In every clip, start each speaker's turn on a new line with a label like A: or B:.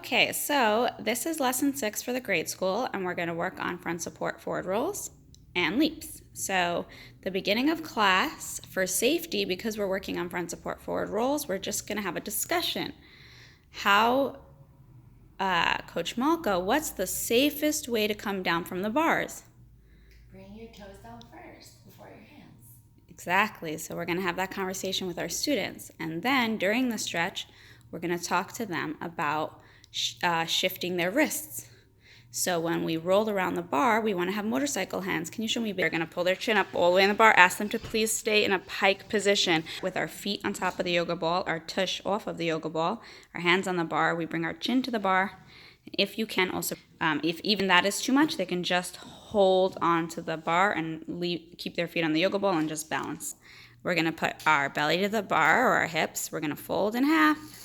A: Okay, so this is lesson 6 for the grade school, and we're going to work on front support forward rolls and leaps. So the beginning of class, for safety, because we're working on front support forward rolls, we're just going to have a discussion. Coach Malka, what's the safest way to come down from the bars?
B: Bring your toes down first before your hands.
A: Exactly. So we're going to have that conversation with our students. And then during the stretch, we're going to talk to them about shifting their wrists. So when we roll around the bar, we want to have motorcycle hands. Can you show me? They're going to pull their chin up all the way in the bar. Ask them to please stay in a pike position with our feet on top of the yoga ball, our tush off of the yoga ball, our hands on the bar. We bring our chin to the bar. If you can also, if even that is too much, they can just hold onto the bar and keep their feet on the yoga ball and just balance. We're going to put our belly to the bar or our hips. We're going to fold in half.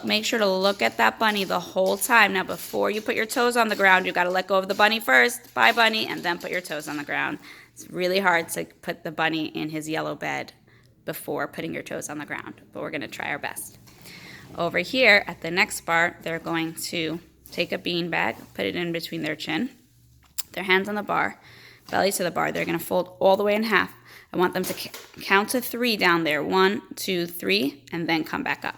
A: Make sure to look at that bunny the whole time. Now, before you put your toes on the ground, you got to let go of the bunny first. Bye, bunny, and then put your toes on the ground. It's really hard to put the bunny in his yellow bed before putting your toes on the ground, but we're going to try our best. Over here at the next bar, they're going to take a bean bag, put it in between their chin, their hands on the bar, belly to the bar. They're going to fold all the way in half. I want them to count to 3 down there. 1, 2, 3, and then come back up.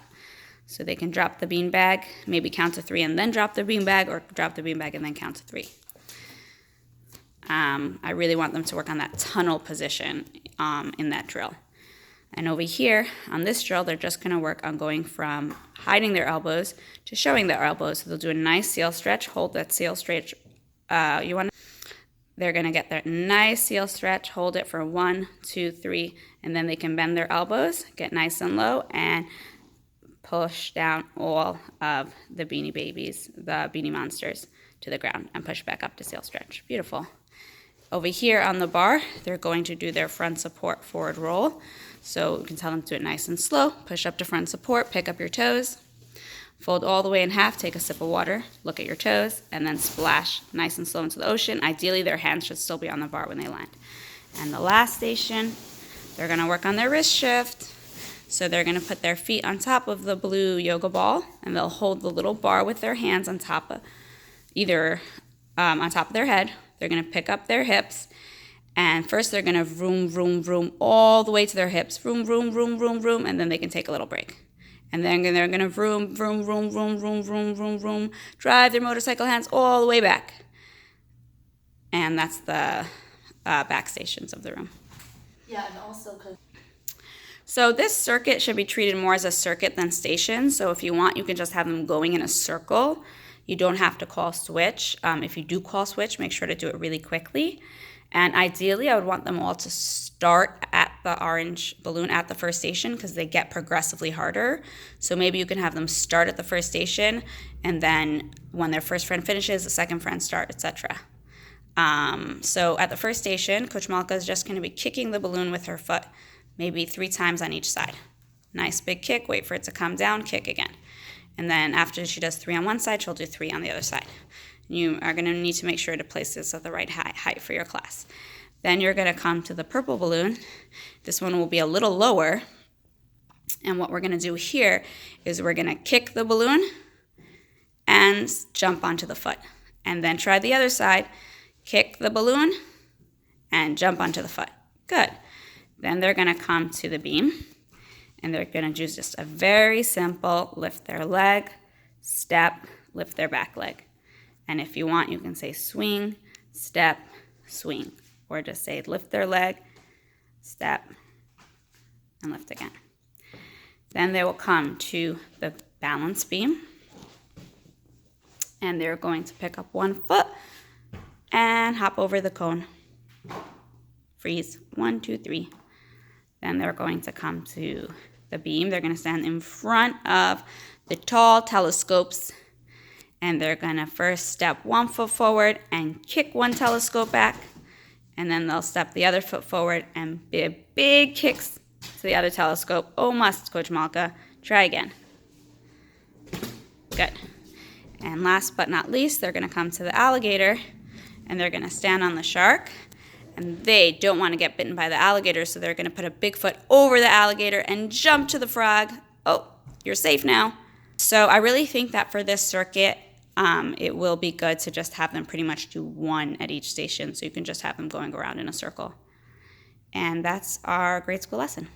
A: So they can drop the bean bag, maybe count to 3 and then drop the bean bag, or drop the bean bag and then count to 3. I really want them to work on that tunnel position in that drill. And over here on this drill, they're just going to work on going from hiding their elbows to showing their elbows. So they'll do a nice seal stretch. Hold that seal stretch. They're going to get their nice seal stretch. Hold it for 1, 2, 3, and then they can bend their elbows, get nice and low, and push down all of the Beanie Babies, the Beanie Monsters, to the ground and push back up to seal stretch. Beautiful. Over here on the bar, they're going to do their front support forward roll. So you can tell them to do it nice and slow. Push up to front support, pick up your toes, fold all the way in half, take a sip of water, look at your toes, and then splash nice and slow into the ocean. Ideally, their hands should still be on the bar when they land. And the last station, they're going to work on their wrist shift. So they're going to put their feet on top of the blue yoga ball, and they'll hold the little bar with their hands on top of on top of their head. They're going to pick up their hips, and first they're going to vroom, vroom, vroom all the way to their hips. Vroom, vroom, vroom, vroom, vroom, and then they can take a little break. And then they're going to vroom, vroom, vroom, vroom, vroom, vroom, vroom, vroom, drive their motorcycle hands all the way back. And that's the back stations of the room.
B: Yeah, and also because
A: So this circuit should be treated more as a circuit than station. So if you want, you can just have them going in a circle. You don't have to call switch. If you do call switch, make sure to do it really quickly. And ideally, I would want them all to start at the orange balloon at the first station because they get progressively harder. So maybe you can have them start at the first station, and then when their first friend finishes, the second friend start, etc. So at the first station, Coach Malka is just going to be kicking the balloon with her foot, maybe 3 times on each side. Nice big kick, wait for it to come down, kick again. And then after she does 3 on one side, she'll do 3 on the other side. You are going to need to make sure to place this at the right height for your class. Then you're going to come to the purple balloon. This one will be a little lower. And what we're going to do here is we're going to kick the balloon and jump onto the foot. And then try the other side, kick the balloon and jump onto the foot. Good. Then they're going to come to the beam, and they're going to do just a very simple lift their leg, step, lift their back leg. And if you want, you can say swing, step, swing, or just say lift their leg, step, and lift again. Then they will come to the balance beam, and they're going to pick up one foot and hop over the cone. Freeze. 1, 2, 3. Then they're going to come to the beam. They're going to stand in front of the tall telescopes, and they're going to first step 1 foot forward and kick 1 telescope back, and then they'll step the other foot forward and big kicks to the other telescope. Oh, must, Coach Malka. Try again. Good. And last but not least, they're going to come to the alligator, and they're going to stand on the shark. And they don't want to get bitten by the alligator, so they're going to put a big foot over the alligator and jump to the frog. Oh, you're safe now. So I really think that for this circuit, it will be good to just have them pretty much do one at each station, so you can just have them going around in a circle. And that's our grade school lesson.